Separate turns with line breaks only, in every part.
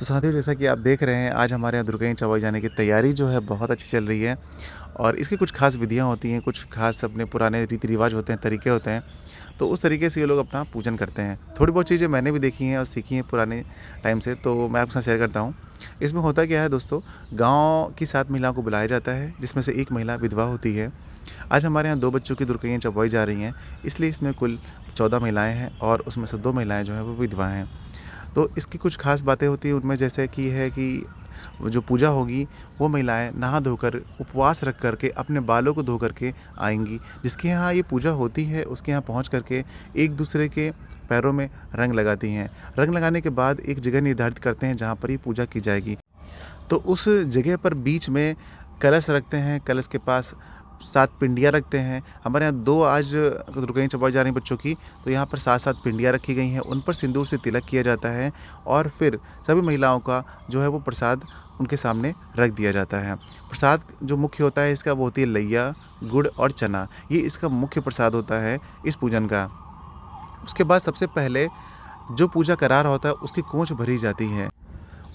तो साथियों, जैसा कि आप देख रहे हैं, आज हमारे यहाँ दुर्गाएँ चबाई जाने की तैयारी जो है बहुत अच्छी चल रही है। और इसकी कुछ ख़ास विधियाँ होती हैं, कुछ ख़ास अपने पुराने रीति-रिवाज होते हैं, तरीके होते हैं। तो उस तरीके से ये लोग अपना पूजन करते हैं। थोड़ी बहुत चीज़ें मैंने भी देखी हैं और सीखी हैं पुराने टाइम से, तो मैं आपके साथ शेयर करता हूँ। इसमें होता क्या है दोस्तों, गाँव की 7 महिलाओं को बुलाया जाता है, जिसमें से 1 महिला विधवा होती है। आज हमारे यहाँ 2 बच्चों की दुर्गाएँ चबवाई जा रही हैं, इसलिए इसमें कुल 14 महिलाएँ हैं और उसमें से 2 महिलाएँ जो हैं वो विधवा हैं। तो इसकी कुछ ख़ास बातें होती हैं, उनमें जैसे कि है कि वो जो पूजा होगी, वो महिलाएँ नहा धोकर उपवास रख कर के अपने बालों को धो कर के आएँगी। जिसके यहाँ ये पूजा होती है, उसके यहाँ पहुँच कर के एक-दूसरे के पैरों में रंग लगाती हैं। रंग लगाने के बाद एक जगह निर्धारित करते हैं जहाँ पर ये पूजा की जाएगी। तो उस जगह पर बीच में कलश रखते हैं, कलश के पास 7 पिंडियाँ रखते हैं। हमारे यहाँ 2 आज दुर्गाएँ चबाई जा रही हैं बच्चों की, तो यहाँ पर 7-7 पिंडियाँ रखी गई हैं, उन पर सिंदूर से तिलक किया जाता है और फिर सभी महिलाओं का जो है वो प्रसाद उनके सामने रख दिया जाता है। प्रसाद जो मुख्य होता है इसका, वो होती है लैया, गुड़ और चना। ये इसका मुख्य प्रसाद होता है इस पूजन का। उसके बाद सबसे पहले जो पूजा करा रहा होता है उसकी खोंच भरी जाती है।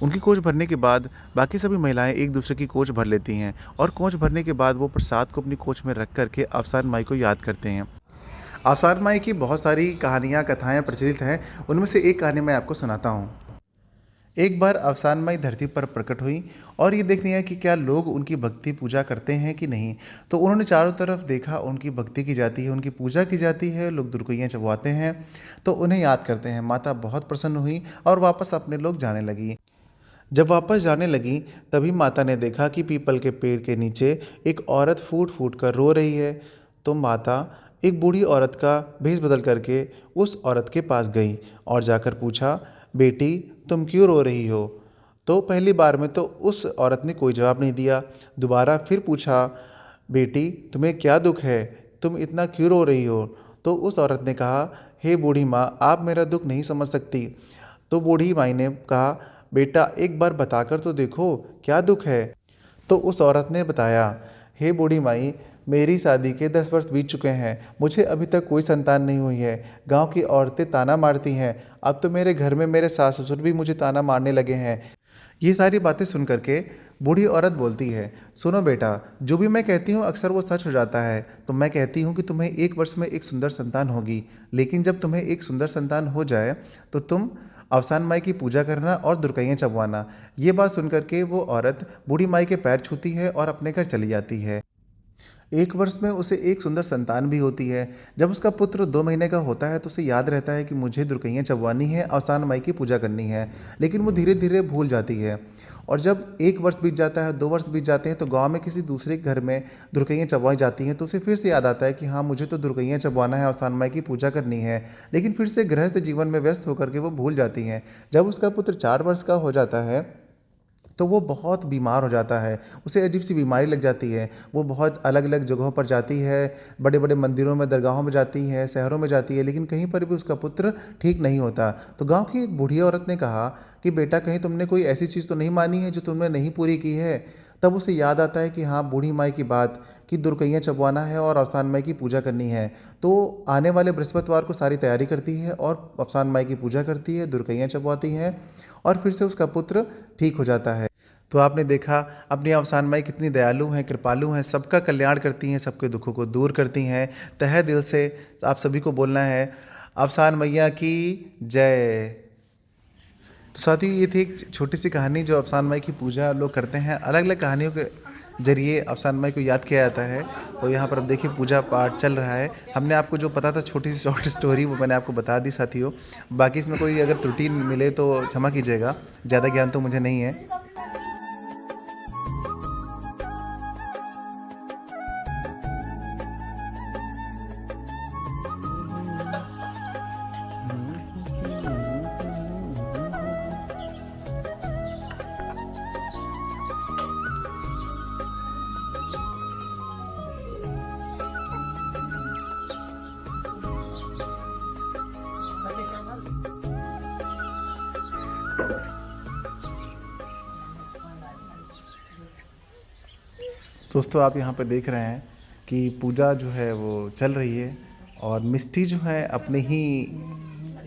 उनकी कोच भरने के बाद बाकी सभी महिलाएं एक-दूसरे की कोच भर लेती हैं और कोच भरने के बाद वो प्रसाद को अपनी कोच में रख कर के अवसान माई को याद करते हैं। अवसान माई की बहुत सारी कहानियाँ, कथाएँ प्रचलित हैं, उनमें से एक कहानी मैं आपको सुनाता हूँ। एक बार अवसान माई धरती पर प्रकट हुई और ये देखनी है कि क्या लोग उनकी भक्ति पूजा करते हैं कि नहीं। तो उन्होंने चारों तरफ देखा, उनकी भक्ति की जाती है, उनकी पूजा की जाती है, लोग दुर्गैयाँ चबवाते हैं, तो उन्हें याद करते हैं। माता बहुत प्रसन्न हुई और वापस अपने लोग जाने लगी। जब वापस जाने लगी तभी माता ने देखा कि पीपल के पेड़ के नीचे एक औरत फूट फूट कर रो रही है। तो माता एक बूढ़ी औरत का भेष बदल करके उस औरत के पास गई और जाकर पूछा, बेटी तुम क्यों रो रही हो। तो पहली बार में तो उस औरत ने कोई जवाब नहीं दिया। दोबारा फिर पूछा, बेटी तुम्हें क्या दुख है, तुम इतना क्यों रो रही हो। तो उस औरत ने कहा, हे बूढ़ी माँ, आप मेरा दुख नहीं समझ सकती। तो बूढ़ी माई ने कहा, बेटा एक बार बताकर तो देखो क्या दुख है। तो उस औरत ने बताया, हे बूढ़ी माई, मेरी शादी के 10 वर्ष बीत चुके हैं, मुझे अभी तक कोई संतान नहीं हुई है। गांव की औरतें ताना मारती हैं, अब तो मेरे घर में मेरे सास ससुर भी मुझे ताना मारने लगे हैं। ये सारी बातें सुन करके बूढ़ी औरत बोलती है, सुनो बेटा, जो भी मैं कहती हूँ अक्सर वो सच हो जाता है। तो मैं कहती हूँ कि तुम्हें 1 वर्ष में एक सुंदर संतान होगी, लेकिन जब तुम्हें एक सुंदर संतान हो जाए तो तुम अवसान माई की पूजा करना और दुर्गैयाँ चबवाना। ये बात सुनकर के वो औरत बूढ़ी माई के पैर छूती है और अपने घर चली जाती है। 1 वर्ष में उसे एक सुंदर संतान भी होती है। जब उसका पुत्र 2 महीने का होता है तो उसे याद रहता है कि मुझे दुर्गैयाँ चबवानी है, अवसान माई की पूजा करनी है, लेकिन वो धीरे धीरे भूल जाती है। और जब 1 वर्ष बीत जाता है, 2 वर्ष बीत जाते हैं, तो गांव में किसी दूसरे के घर में दुर्गैयाँ चबवाई जाती हैं, तो उसे फिर से याद आता है कि हाँ, मुझे तो दुर्गैयाँ चबवाना है, अवसान माई की पूजा करनी है। लेकिन फिर से गृहस्थ जीवन में व्यस्त होकर के वो भूल जाती हैं। जब उसका पुत्र 4 वर्ष का हो जाता है तो वो बहुत बीमार हो जाता है, उसे अजीब सी बीमारी लग जाती है। वो बहुत अलग अलग जगहों पर जाती है, बड़े बड़े मंदिरों में, दरगाहों में जाती है, शहरों में जाती है, लेकिन कहीं पर भी उसका पुत्र ठीक नहीं होता। तो गांव की एक बूढ़ी औरत ने कहा कि बेटा, कहीं तुमने कोई ऐसी चीज़ तो नहीं मानी है जो तुमने नहीं पूरी की है। तब उसे याद आता है कि हाँ, बूढ़ी माई की बात कि दुर्गैयाँ चबवाना है और अवसान माई की पूजा करनी है। तो आने वाले बृहस्पतिवार को सारी तैयारी करती है और अवसान माई की पूजा करती है, दुर्गैयाँ चबवाती हैं और फिर से उसका पुत्र ठीक हो जाता है। तो आपने देखा अपनी अवसान माई कितनी दयालु हैं, कृपालु हैं, सबका कल्याण करती हैं, सबके दुखों को दूर करती हैं। तहे दिल से आप सभी को बोलना है, अवसान मैया की जय। तो साथियों, ये थी एक छोटी सी कहानी जो अफसान माई की पूजा लोग करते हैं। अलग अलग कहानियों के जरिए अफसान माई को याद किया जाता है। तो यहाँ पर अब देखिए पूजा पाठ चल रहा है। हमने आपको जो पता था छोटी सी शॉर्ट स्टोरी, वो मैंने आपको बता दी साथियों। बाकी इसमें कोई अगर त्रुटि मिले तो क्षमा कीजिएगा, ज़्यादा ज्ञान तो मुझे नहीं है। दोस्तों, आप यहाँ पे देख रहे हैं कि पूजा जो है वो चल रही है और मिष्टी जो है अपने ही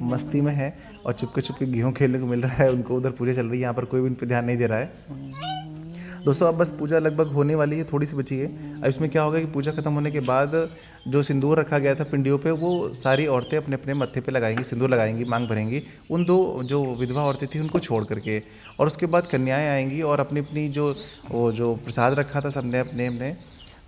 मस्ती में है और चुपके गेहूँ खेलने को मिल रहा है उनको, उधर पूजा चल रही है, यहाँ पर कोई भी इन पे ध्यान नहीं दे रहा है। दोस्तों अब बस पूजा लगभग होने वाली है, थोड़ी सी बची है। अब इसमें क्या होगा कि पूजा खत्म होने के बाद जो सिंदूर रखा गया था पिंडियों पे, वो सारी औरतें अपने अपने मत्थे पे लगाएंगी, सिंदूर लगाएंगी, मांग भरेंगी, उन दो जो विधवा औरतें थी उनको छोड़ करके। और उसके बाद कन्याएं आएंगी और अपनी अपनी जो प्रसाद रखा था सबने अपने अपने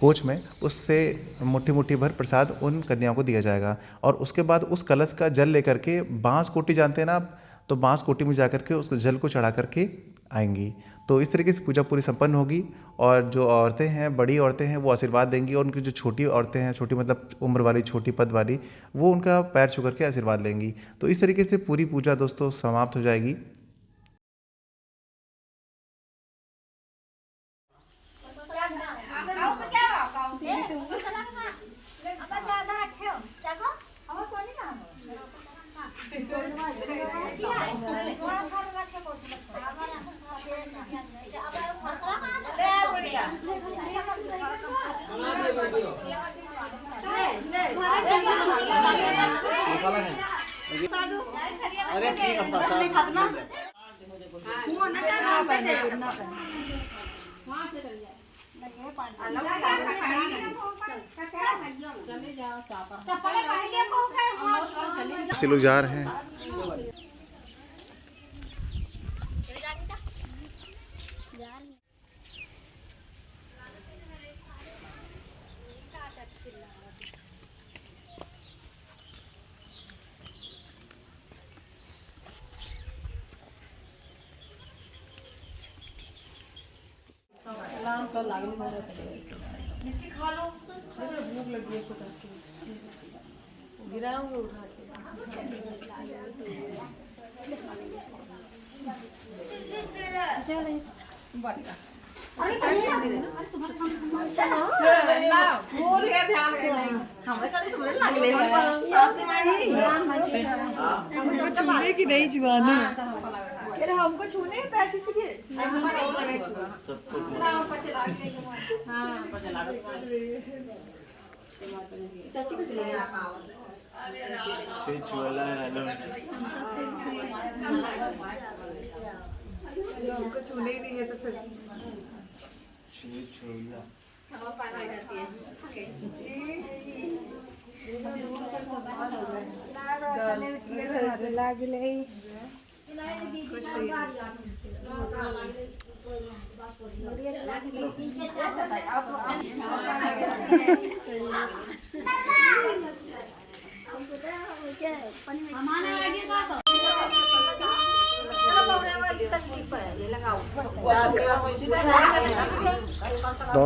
कोच में, उससे मुट्ठी मुट्ठी भर प्रसाद उन कन्याओं को दिया जाएगा। और उसके बाद उस कलश का जल लेकर के, बांस कोटी जानते हैं ना आप, तो बांस कोटी में जा करके उस जल को चढ़ा करके आएंगी। तो इस तरीके से पूजा पूरी संपन्न होगी। और जो औरतें हैं, बड़ी औरतें हैं, वो आशीर्वाद देंगी, और उनकी जो छोटी औरतें हैं, छोटी मतलब उम्र वाली, छोटी पद वाली, वो उनका पैर छू करके आशीर्वाद लेंगी। तो इस तरीके से पूरी पूजा दोस्तों समाप्त हो जाएगी।
अरे ठीक है प्रसाद
ऐसे लोग जा रहे हैं।
गिराऊंगे उठा के। छूने की नहीं जुआने, हमको छूने पैर किसी के चाची को चले हमको छूने ही नहीं है तो फिर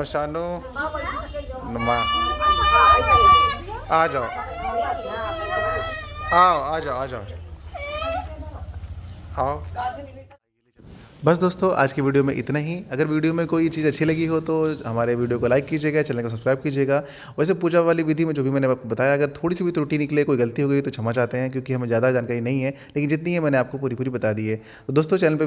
शानू नुमा आ जाओ, आओ आ जाओ, आ जाओ, आओ। बस दोस्तों आज की वीडियो में इतना ही। अगर वीडियो में कोई चीज़ अच्छी लगी हो तो हमारे वीडियो को लाइक कीजिएगा, चैनल को सब्सक्राइब कीजिएगा। वैसे पूजा वाली विधि में जो भी मैंने आपको बताया, अगर थोड़ी सी भी त्रुटि निकले, कोई गलती हो गई तो क्षमा चाहते हैं, क्योंकि हमें ज़्यादा जानकारी नहीं है, लेकिन जितनी है मैंने आपको पूरी पूरी बता दी है। तो दोस्तों चैनल पर